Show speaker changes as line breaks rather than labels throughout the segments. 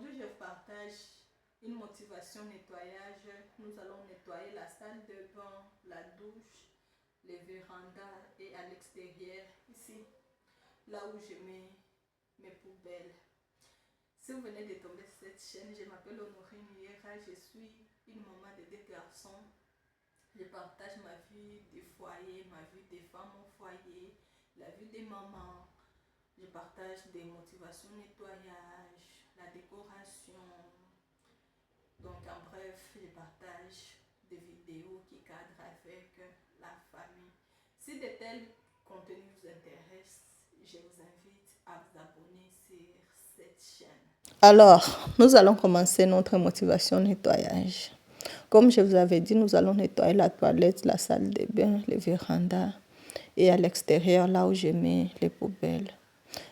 Aujourd'hui, je partage une motivation nettoyage. Nous allons nettoyer la salle de bain, la douche, les vérandas et à l'extérieur, ici, là où je mets mes poubelles. Si vous venez de tomber sur cette chaîne, je m'appelle Honorine Niera, je suis une maman de 2 garçons. Je partage ma vie de foyer, ma vie de femme au foyer, la vie des mamans. Je partage des motivations nettoyage, la décoration. Donc en bref, je partage des vidéos qui cadrent avec la famille. Si de tels contenus vous intéressent, je vous invite à vous abonner sur cette chaîne. Alors, nous allons commencer notre motivation nettoyage. Comme je vous avais dit, nous allons nettoyer la toilette, la salle de bain, les vérandas et à l'extérieur, là où je mets les poubelles.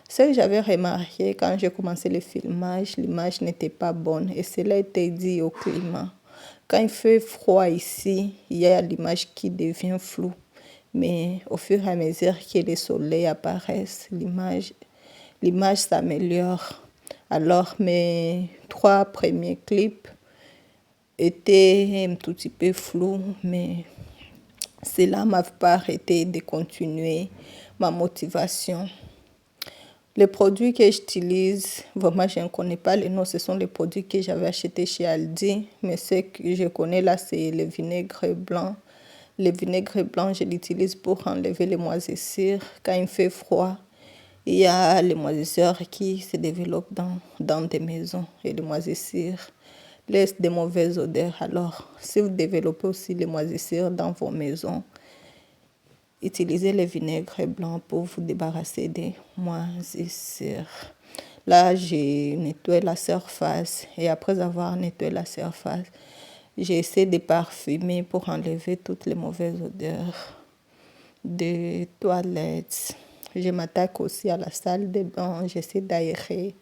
Ce que j'avais remarqué quand j'ai commencé le filmage, l'image n'était pas bonne et cela était dû au climat. Quand il fait froid ici, il y a l'image qui devient floue. Mais au fur et à mesure que le soleil apparaît, l'image s'améliore. Alors mes 3 premiers clips étaient un tout petit peu flous, mais cela ne m'a pas arrêté de continuer ma motivation. Les produits que j'utilise, vraiment je ne connais pas les noms, ce sont les produits que j'avais achetés chez Aldi, mais ce que je connais là, c'est le vinaigre blanc. Le vinaigre blanc, je l'utilise pour enlever les moisissures. Quand il fait froid, il y a les moisissures qui se développent dans des maisons et les moisissures laissent de mauvaises odeurs. Alors, si vous développez aussi les moisissures dans vos maisons, utilisez le vinaigre blanc pour vous débarrasser des moisissures. Là, j'ai nettoyé la surface et après avoir nettoyé la surface, j'ai essayé de parfumer pour enlever toutes les mauvaises odeurs des toilettes. Je m'attaque aussi à la salle de bain. J'essaie d'aérer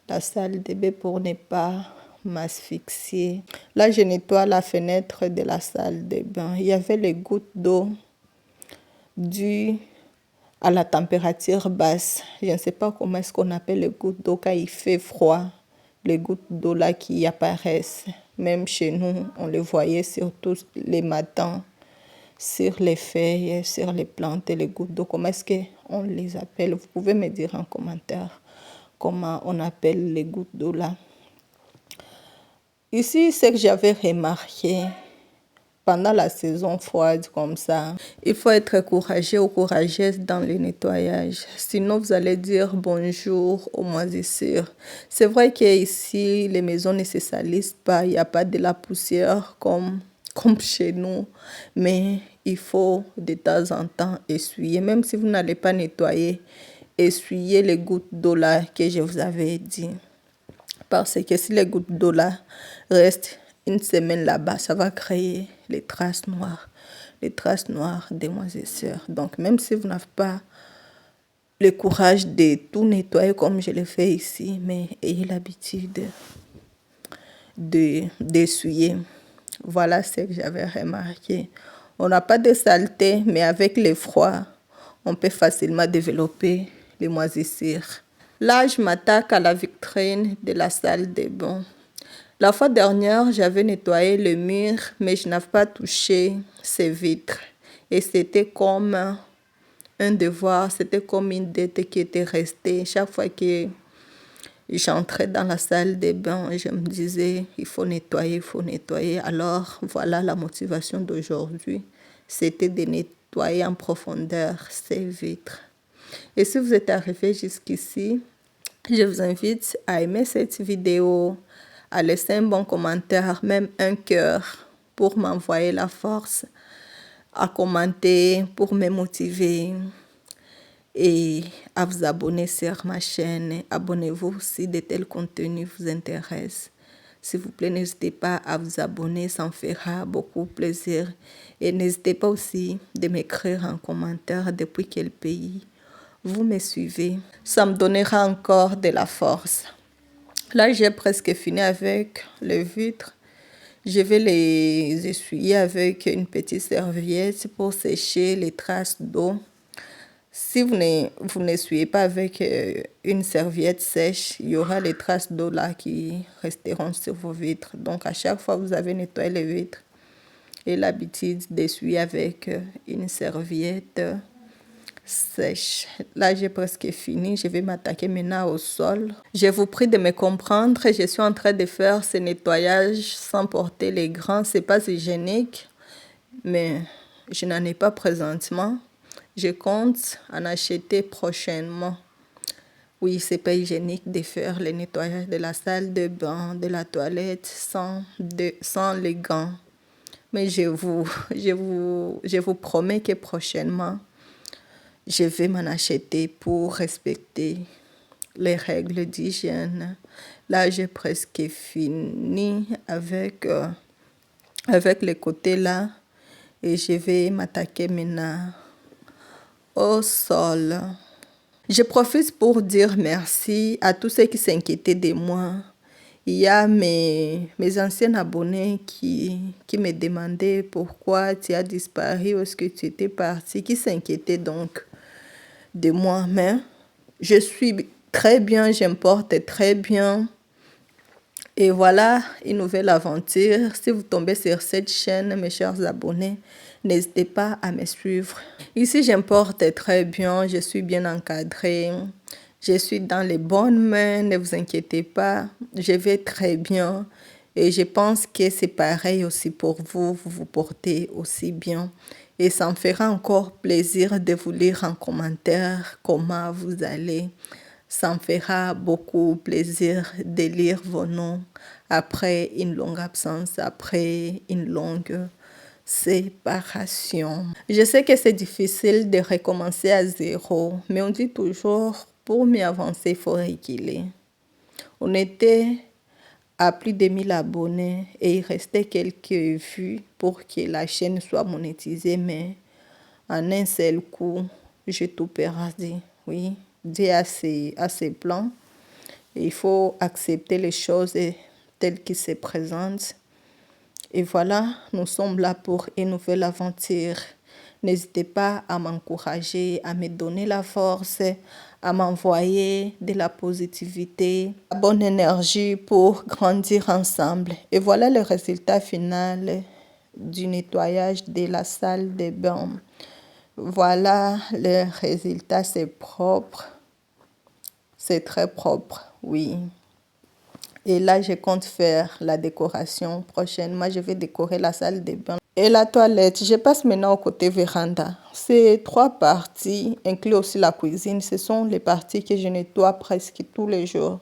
la salle de bain pour ne pas m'asphyxier. Là, je nettoie la fenêtre de la salle de bain. Il y avait les gouttes d'eau dues à la température basse. Je ne sais pas comment est-ce qu'on appelle les gouttes d'eau quand il fait froid. Les gouttes d'eau là qui apparaissent. Même chez nous, on les voyait surtout les matins sur les feuilles, sur les plantes et les gouttes d'eau. Comment est-ce qu'on les appelle? Vous pouvez me dire en commentaire comment on appelle les gouttes d'eau là. Ici, ce que j'avais remarqué pendant la saison froide comme ça, il faut être courageux ou courageuse dans le nettoyage. Sinon, vous allez dire bonjour aux moisissures. C'est vrai qu'ici, les maisons ne se salissent pas. Il n'y a pas de la poussière comme chez nous. Mais il faut de temps en temps essuyer. Même si vous n'allez pas nettoyer, essuyez les gouttes d'eau là que je vous avais dit. Parce que si les gouttes d'eau là restent une semaine là-bas, ça va créer les traces noires des moisissures. Donc, même si vous n'avez pas le courage de tout nettoyer comme je le fais ici, mais ayez l'habitude d'essuyer. Voilà ce que j'avais remarqué. On n'a pas de saleté, mais avec le froid, on peut facilement développer les moisissures. Là, je m'attaque à la vitrine de la salle de bain. La fois dernière, j'avais nettoyé le mur, mais je n'avais pas touché ces vitres. Et c'était comme un devoir, c'était comme une dette qui était restée. Chaque fois que j'entrais dans la salle de bain, je me disais, il faut nettoyer, il faut nettoyer. Alors, voilà la motivation d'aujourd'hui. C'était de nettoyer en profondeur ces vitres. Et si vous êtes arrivé jusqu'ici, je vous invite à aimer cette vidéo, à laisser un bon commentaire, même un cœur pour m'envoyer la force, à commenter pour me motiver et à vous abonner sur ma chaîne. Abonnez-vous si de tels contenus vous intéressent. S'il vous plaît, n'hésitez pas à vous abonner, ça me fera beaucoup plaisir. Et n'hésitez pas aussi de m'écrire en commentaire depuis quel pays vous me suivez. Ça me donnera encore de la force. Là, j'ai presque fini avec les vitres. Je vais les essuyer avec une petite serviette pour sécher les traces d'eau. Si vous n'essuyez pas avec une serviette sèche, il y aura les traces d'eau là qui resteront sur vos vitres. Donc à chaque fois que vous avez nettoyé les vitres, et l'habitude d'essuyer avec une serviette sèche. Là, j'ai presque fini. Je vais m'attaquer maintenant au sol. Je vous prie de me comprendre. Je suis en train de faire ce nettoyage sans porter les gants. Ce n'est pas hygiénique, mais je n'en ai pas présentement. Je compte en acheter prochainement. Oui, c'est pas hygiénique de faire le nettoyage de la salle de bain, de la toilette sans les gants. Mais je vous promets que prochainement, je vais m'en acheter pour respecter les règles d'hygiène. Là, j'ai presque fini avec les côtés là. Et je vais m'attaquer maintenant au sol. Je profite pour dire merci à tous ceux qui s'inquiétaient de moi. Il y a mes anciens abonnés qui me demandaient pourquoi tu as disparu, où est-ce que tu étais parti, qui s'inquiétaient donc de moi. Mais je suis très bien, je me porte très bien. Et voilà une nouvelle aventure. Si vous tombez sur cette chaîne, mes chers abonnés, n'hésitez pas à me suivre. Ici, je me porte très bien, je suis bien encadrée. Je suis dans les bonnes mains, ne vous inquiétez pas, je vais très bien. Et je pense que c'est pareil aussi pour vous, vous vous portez aussi bien. Et ça me fera encore plaisir de vous lire en commentaire comment vous allez. Ça me fera beaucoup plaisir de lire vos noms après une longue absence, après une longue séparation. Je sais que c'est difficile de recommencer à zéro, mais on dit toujours, pour mieux avancer, il faut reculer. On était à plus de 1000 abonnés et il restait quelques vues pour que la chaîne soit monétisée, mais en un seul coup, j'ai tout perdu. Oui, Dieu a ses plans. Il faut accepter les choses telles qu'elles se présentent. Et voilà, nous sommes là pour une nouvelle aventure. N'hésitez pas à m'encourager, à me donner la force, à m'envoyer de la positivité, la bonne énergie pour grandir ensemble. Et voilà le résultat final du nettoyage de la salle de bain. Voilà le résultat, c'est propre. C'est très propre, oui. Et là, je compte faire la décoration. Prochainement, je vais décorer la salle de bain et la toilette. Je passe maintenant au côté véranda. Ces 3 parties, inclus aussi la cuisine, ce sont les parties que je nettoie presque tous les jours.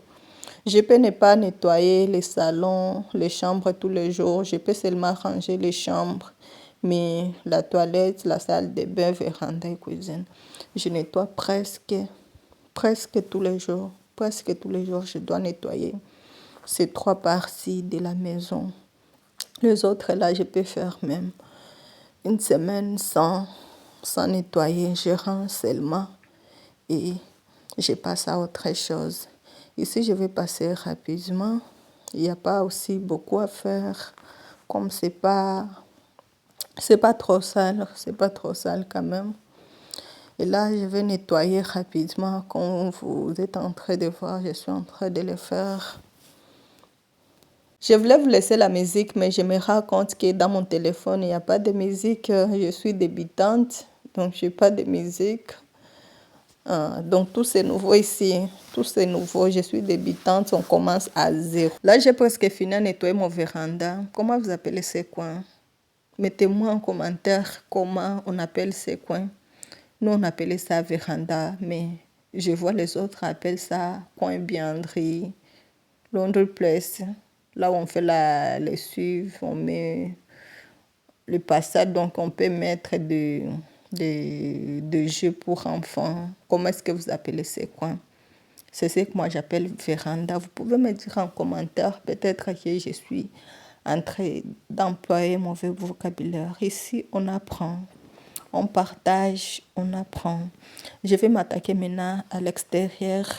Je peux ne pas nettoyer les salons, les chambres tous les jours. Je peux seulement ranger les chambres. Mais la toilette, la salle de bain, véranda et cuisine, je nettoie presque tous les jours. Presque tous les jours, je dois nettoyer ces 3 parties de la maison. Les autres, là, je peux faire même une semaine sans nettoyer. Je range seulement et je passe à autre chose. Ici, je vais passer rapidement. Il n'y a pas aussi beaucoup à faire. Comme c'est pas trop sale. C'est pas trop sale quand même. Et là, je vais nettoyer rapidement. Comme vous êtes en train de voir, je suis en train de le faire. Je voulais vous laisser la musique, mais je me rends compte que dans mon téléphone, il n'y a pas de musique. Je suis débutante, donc je n'ai pas de musique. Donc tout c'est nouveau ici. Tout c'est nouveau. Je suis débutante, on commence à zéro. Là, j'ai presque fini à nettoyer mon véranda. Comment vous appelez ces coins? Mettez-moi en commentaire comment on appelle ces coins. Nous, on appelait ça véranda, mais je vois les autres appellent ça coin bianderie, laundry place. Là où on fait la lessive, on met le passage, donc on peut mettre de jeux pour enfants. Comment est-ce que vous appelez ces coins? C'est ce que moi j'appelle véranda. Vous pouvez me dire en commentaire, peut-être que je suis en train d'employer mon vocabulaire. Ici, on apprend, on partage, on apprend. Je vais m'attaquer maintenant à l'extérieur,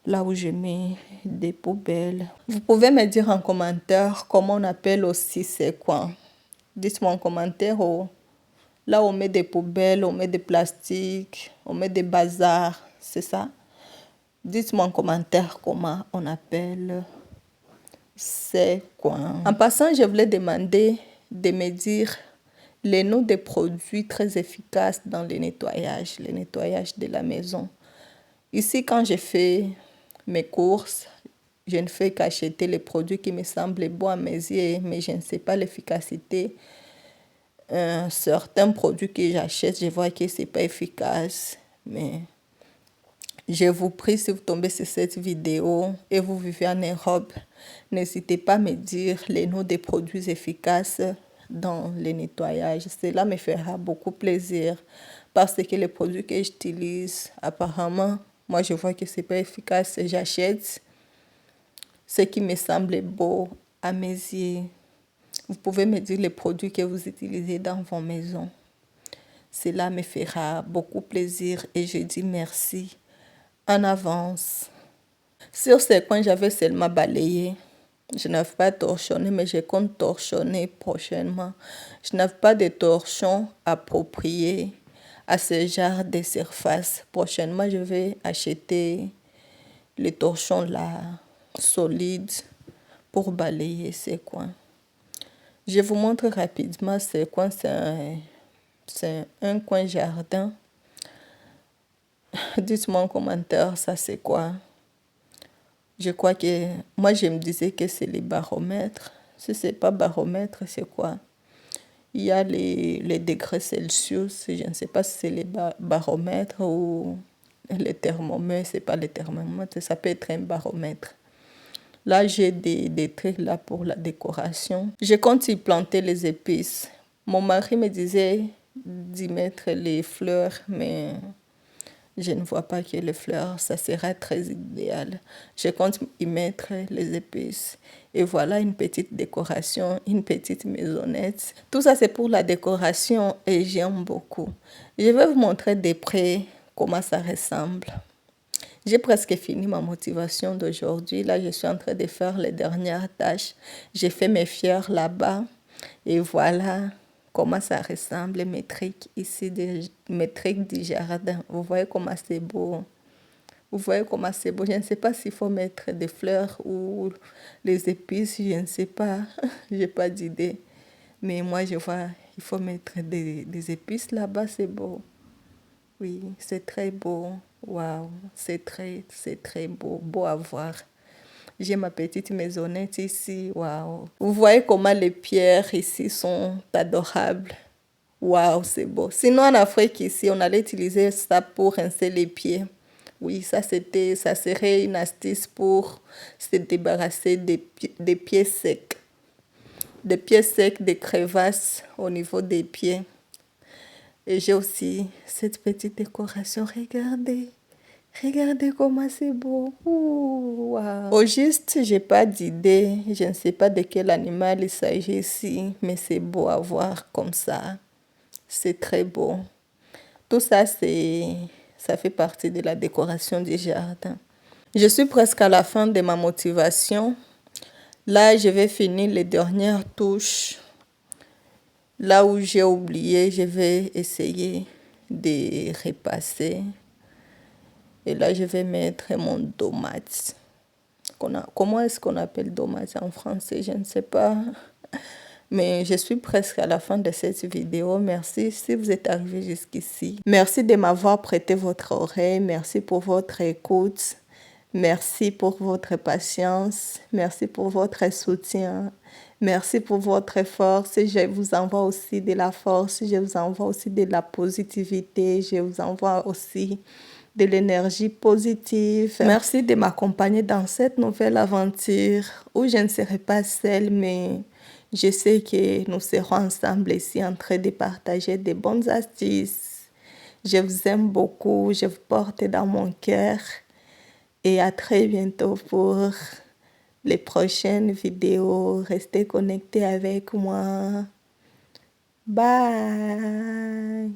là où je mets des poubelles. Vous pouvez me dire en commentaire comment on appelle aussi ces coins. Dites-moi en commentaire ou Là, on met des poubelles, on met des plastiques, on met des bazars, c'est ça? Dites-moi en commentaire comment on appelle ces coins. En passant, je voulais demander de me dire les noms des produits très efficaces dans le nettoyage de la maison. Ici, quand je fais mes courses, je ne fais qu'acheter les produits qui me semblent bons à mes yeux, mais je ne sais pas l'efficacité. Certains produits que j'achète, je vois que ce n'est pas efficace. Mais je vous prie, si vous tombez sur cette vidéo et vous vivez en Europe, n'hésitez pas à me dire les noms des produits efficaces dans le nettoyage. Cela me fera beaucoup plaisir parce que les produits que j'utilise, apparemment, moi je vois que ce n'est pas efficace. J'achète ce qui me semble beau à mes yeux. Vous pouvez me dire les produits que vous utilisez dans vos maisons. Cela me fera beaucoup plaisir et je dis merci en avance. Sur ces coins, j'avais seulement balayé. Je n'avais pas torchonné, mais je compte torchonner prochainement. Je n'avais pas de torchon approprié à ce genre de surface. Prochainement, je vais acheter les torchons là, solides, pour balayer ces coins. Je vous montre rapidement ces coins. C'est un coin jardin. Dites-moi en commentaire, ça c'est quoi? Je crois que moi je me disais que c'est les baromètres. Si ce n'est pas baromètre, c'est quoi? Il y a les degrés Celsius. Je ne sais pas si c'est les baromètres ou les thermomètres. Ce n'est pas les thermomètres, ça peut être un baromètre. Là, j'ai des trucs là pour la décoration. Je compte y planter les épices. Mon mari me disait d'y mettre les fleurs, mais je ne vois pas que les fleurs, ça sera très idéal. Je compte y mettre les épices. Et voilà une petite décoration, une petite maisonnette. Tout ça, c'est pour la décoration et j'aime beaucoup. Je vais vous montrer de près comment ça ressemble. J'ai presque fini ma motivation d'aujourd'hui. Là, je suis en train de faire les dernières tâches. J'ai fait mes fleurs là-bas. Et voilà comment ça ressemble, mes trucs ici, mes trucs du jardin. Vous voyez comment c'est beau. Vous voyez comment c'est beau. Je ne sais pas s'il faut mettre des fleurs ou les épices. Je ne sais pas. Je n'ai pas d'idée. Mais moi, je vois, il faut mettre des épices là-bas. C'est beau. Oui, c'est très beau. Waouh, c'est très beau, beau à voir. J'ai ma petite maisonnette ici, waouh. Vous voyez comment les pierres ici sont adorables. Waouh, c'est beau. Sinon, en Afrique, ici, on allait utiliser ça pour rincer les pieds. Oui, ça serait une astuce pour se débarrasser des pieds secs. Des pieds secs, des crevasses au niveau des pieds. Et j'ai aussi cette petite décoration. Regardez. Regardez comment c'est beau. Ouh, wow. Au juste, je n'ai pas d'idée. Je ne sais pas de quel animal il s'agit ici. Mais c'est beau à voir comme ça. C'est très beau. Tout ça, ça fait partie de la décoration du jardin. Je suis presque à la fin de ma motivation. Là, je vais finir les dernières touches. Là où j'ai oublié, je vais essayer de repasser. Et là, je vais mettre mon domate. Comment est-ce qu'on appelle domate en français? Je ne sais pas. Mais je suis presque à la fin de cette vidéo. Merci si vous êtes arrivé jusqu'ici. Merci de m'avoir prêté votre oreille. Merci pour votre écoute. Merci pour votre patience. Merci pour votre soutien. Merci pour votre force. Je vous envoie aussi de la force. Je vous envoie aussi de la positivité. Je vous envoie aussi de l'énergie positive. Merci de m'accompagner dans cette nouvelle aventure où je ne serai pas seule, mais je sais que nous serons ensemble ici en train de partager de bonnes astuces. Je vous aime beaucoup. Je vous porte dans mon cœur. Et à très bientôt pour les prochaines vidéos. Restez connectés avec moi. Bye.